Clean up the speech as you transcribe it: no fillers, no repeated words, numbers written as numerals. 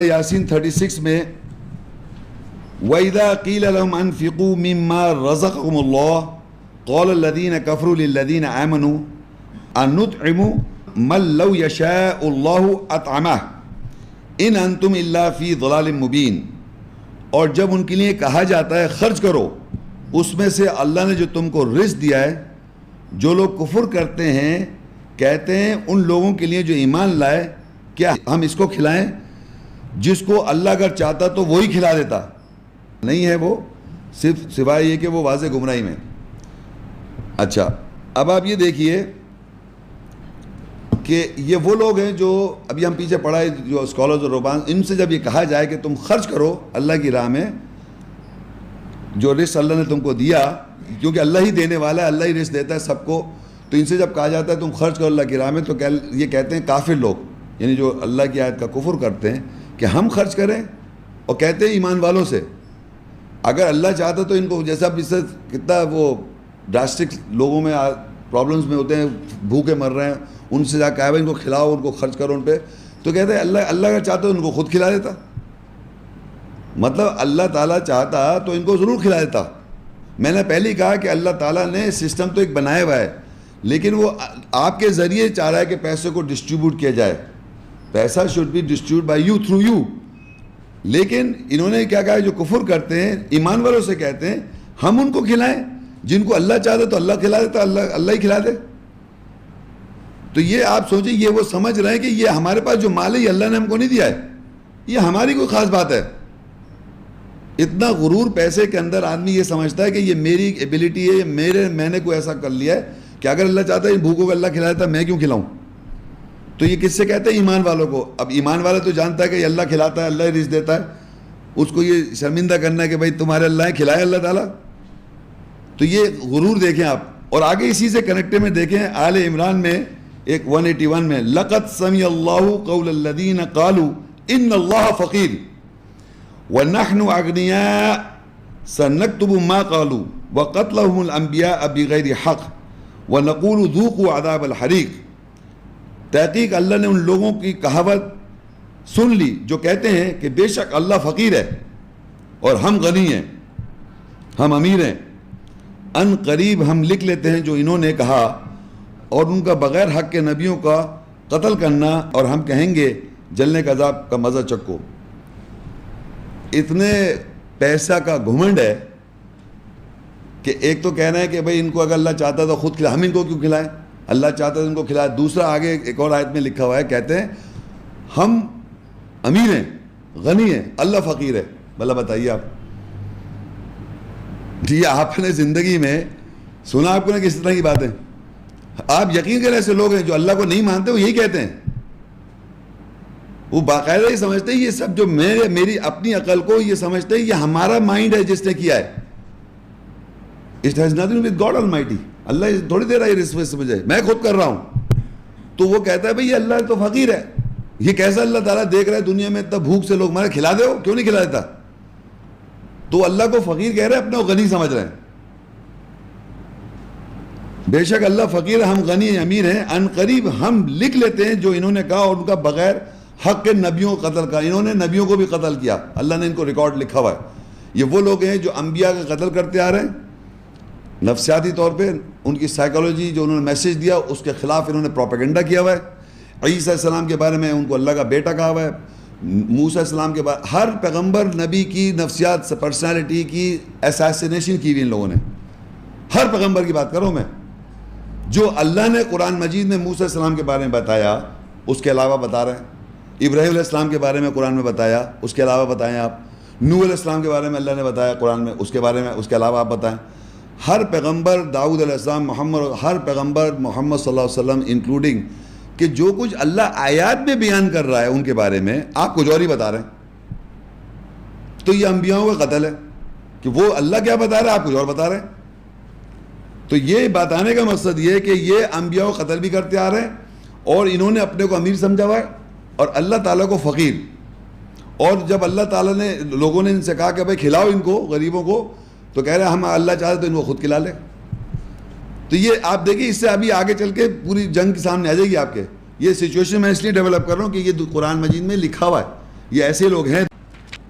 یاسین 36 میں وَإِذَا قِيلَ لَهُمْ أَنْفِقُوا مِمَّا رَزَقَكُمُ اللَّهُ قَالَ الَّذِينَ كَفَرُوا لِلَّذِينَ آمَنُوا أَنُطْعِمُ مَنْ لَوْ يَشَاءُ اللَّهُ أَطْعَمَهُ إِنْ أَنْتُمْ إِلَّا فِي ضَلَالٍ مُبِينٍ۔ اور جب ان کے لیے کہا جاتا ہے خرچ کرو اس میں سے اللہ نے جو تم کو رزق دیا ہے، جو لوگ کفر کرتے ہیں کہتے ہیں ان لوگوں کے لیے جو ایمان لائے کیا ہم اس کو کھلائیں جس کو اللہ اگر چاہتا تو وہی کھلا دیتا، نہیں ہے وہ صرف سوائے یہ کہ وہ واضح گمراہی میں۔ اچھا اب آپ یہ دیکھیے کہ یہ وہ لوگ ہیں جو ابھی ہم پیچھے پڑھا ہے، جو اسکالرز اور رہبان، ان سے جب یہ کہا جائے کہ تم خرچ کرو اللہ کی راہ میں جو رزق اللہ نے تم کو دیا، کیونکہ اللہ ہی دینے والا ہے، اللہ ہی رزق دیتا ہے سب کو، تو ان سے جب کہا جاتا ہے تم خرچ کرو اللہ کی راہ میں، تو یہ کہتے ہیں کافر لوگ، یعنی جو اللہ کی آیت کا کفر کرتے ہیں کہ ہم خرچ کریں، اور کہتے ہیں ایمان والوں سے اگر اللہ چاہتا تو ان کو، جیسا اب اس سے کتنا وہ ڈراسٹک لوگوں میں پرابلمز میں ہوتے ہیں، بھوکے مر رہے ہیں، ان سے جا کے کہا ان کو کھلاؤ، ان کو خرچ کرو ان پہ، تو کہتے ہیں اللہ اگر چاہتا تو ان کو خود کھلا دیتا، مطلب اللہ تعالیٰ چاہتا تو ان کو ضرور کھلا دیتا۔ میں نے پہلے ہی کہا کہ اللہ تعالیٰ نے سسٹم تو ایک بنایا ہوا ہے، لیکن وہ آپ کے ذریعے چاہ رہا ہے کہ پیسے کو ڈسٹریبیوٹ کیا جائے، پیسہ should be distribute by you through you, لیکن انہوں نے کیا کہا، جو کفر کرتے ہیں ایمان والوں سے کہتے ہیں ہم ان کو کھلائیں جن کو اللہ چاہتا تو اللہ کھلا دیتا، اللہ ہی کھلا دے۔ تو یہ آپ سوچیں، یہ وہ سمجھ رہے ہیں کہ یہ ہمارے پاس جو مال ہے یہ اللہ نے ہم کو نہیں دیا ہے، یہ ہماری کوئی خاص بات ہے۔ اتنا غرور پیسے کے اندر آدمی یہ سمجھتا ہے کہ یہ میری ایبلٹی ہے، میں نے کوئی ایسا کر لیا ہے کہ اگر اللہ چاہتا ہے بھوکوں کو اللہ کھلا دیتا، میں کیوں کھلاؤں؟ تو یہ کس سے کہتے ہیں؟ ایمان والوں کو۔ اب ایمان والا تو جانتا ہے کہ اللہ کھلاتا ہے، اللہ ہی رزق دیتا ہے، اس کو یہ شرمندہ کرنا ہے کہ بھائی تمہارے اللہ ہے، کھلائے اللہ تعالیٰ۔ تو یہ غرور دیکھیں آپ، اور آگے اسی سے کنیکٹے میں دیکھیں آل عمران میں ایک 181 میں لَقَدْ سَمِعَ اللَّهُ قَوْلَ الَّذِينَ قَالُوا إِنَّ اللَّهَ فَقِيرٌ وَنَحْنُ أَغْنِيَاءُ سَنَكْتُبُ مَا قَالُوا وَقَتْلَهُمُ الْأَنْبِيَاءَ بِغَيْرِ حَقٍّ وَنَقُولُ ذُوقُوا عَذَابَ الْحَرِيقِ۔ تحقیق اللہ نے ان لوگوں کی کہاوت سن لی جو کہتے ہیں کہ بے شک اللہ فقیر ہے اور ہم غنی ہیں، ہم امیر ہیں، ان قریب ہم لکھ لیتے ہیں جو انہوں نے کہا، اور ان کا بغیر حق کے نبیوں کا قتل کرنا، اور ہم کہیں گے جلنے کا عذاب کا مزہ چکو۔ اتنے پیسہ کا گھمنڈ ہے کہ ایک تو کہنا ہے کہ بھئی ان کو اگر اللہ چاہتا تو خود کھلائے، ہم ان کو کیوں کھلائیں، اللہ چاہتا ہے ان کو کھلائے۔ دوسرا آگے ایک اور آیت میں لکھا ہوا ہے، کہتے ہیں ہم امیر ہیں، غنی ہیں، اللہ فقیر ہے۔ بھلا بتائیے آپ، جی آپ نے زندگی میں سنا آپ کو نا کس طرح کی باتیں؟ آپ یقین کریں ایسے لوگ ہیں جو اللہ کو نہیں مانتے، وہ یہی کہتے ہیں، وہ باقاعدہ یہ سمجھتے ہیں یہ سب جو میری اپنی عقل کو یہ سمجھتے ہیں یہ ہمارا مائنڈ ہے جس نے کیا ہے۔ It has nothing to do with God Almighty۔ اللہ تھوڑی دے رہا ہے رزق سے مجھے، میں خود کر رہا ہوں۔ تو وہ کہتا ہے بھئی یہ اللہ تو فقیر ہے، یہ کیسا اللہ تعالیٰ دیکھ رہا ہے دنیا میں اتنا بھوک سے لوگ مرے، کھلا دے، کیوں نہیں کھلا دیتا؟ تو اللہ کو فقیر کہہ رہے ہیں، اپنے کو غنی سمجھ رہے ہیں۔ بے شک اللہ فقیر ہے، ہم غنی ہیں، امیر ہیں، ان قریب ہم لکھ لیتے ہیں جو انہوں نے کہا، اور ان کا بغیر حق کے نبیوں کو قتل کیا، انہوں نے نبیوں کو بھی قتل کیا، اللہ نے ان کو ریکارڈ لکھا ہوا ہے۔ یہ وہ لوگ ہیں جو انبیاء کا قتل کرتے آ رہے ہیں نفسیاتی طور پہ، ان کی سائیکالوجی جو انہوں نے میسیج دیا اس کے خلاف انہوں نے پروپیگنڈا کیا ہوا ہے۔ عیسیٰ علیہ السلام کے بارے میں ان کو اللہ کا بیٹا کہا ہوا ہے، موسیٰ علیہ السلام کے بارے، ہر پیغمبر نبی کی نفسیات سے پرسنالٹی کی اساسینیشن کی ہوئی ان لوگوں نے، ہر پیغمبر کی بات کروں میں، جو اللہ نے قرآن مجید میں موسیٰ علیہ السلام کے بارے میں بتایا اس کے علاوہ بتا رہے ہیں، ابراہیم علیہ السلام کے بارے میں قرآن میں بتایا اس کے علاوہ بتائیں آپ، نوح علیہ السلام کے بارے میں اللہ نے بتایا قرآن میں اس کے بارے میں اس کے علاوہ آپ بتائیں، ہر پیغمبر، داؤد علیہ السلام، ہر پیغمبر محمد صلی اللہ علیہ وسلم انکلوڈنگ، کہ جو کچھ اللہ آیات میں بیان کر رہا ہے ان کے بارے میں آپ کچھ اور ہی بتا رہے ہیں۔ تو یہ انبیاؤں کا قتل ہے کہ وہ اللہ کیا بتا رہا ہے، آپ کچھ اور بتا رہے ہیں۔ تو یہ بتانے کا مقصد یہ ہے کہ یہ انبیاء کو قتل بھی کرتے آ رہے ہیں، اور انہوں نے اپنے کو امیر سمجھا ہوا ہے اور اللہ تعالیٰ کو فقیر۔ اور جب اللہ تعالیٰ نے لوگوں نے ان سے کہا کہ بھائی کھلاؤ ان کو، غریبوں کو، تو کہہ رہے ہیں ہم اللہ چاہتے تو ان کو خود کھلا لیں۔ تو یہ آپ دیکھیں، اس سے ابھی آگے چل کے پوری جنگ کے سامنے آ جائے گی آپ کے۔ یہ سچویشن میں اس لیے ڈیولپ کر رہا ہوں کہ یہ قرآن مجید میں لکھا ہوا ہے، یہ ایسے لوگ ہیں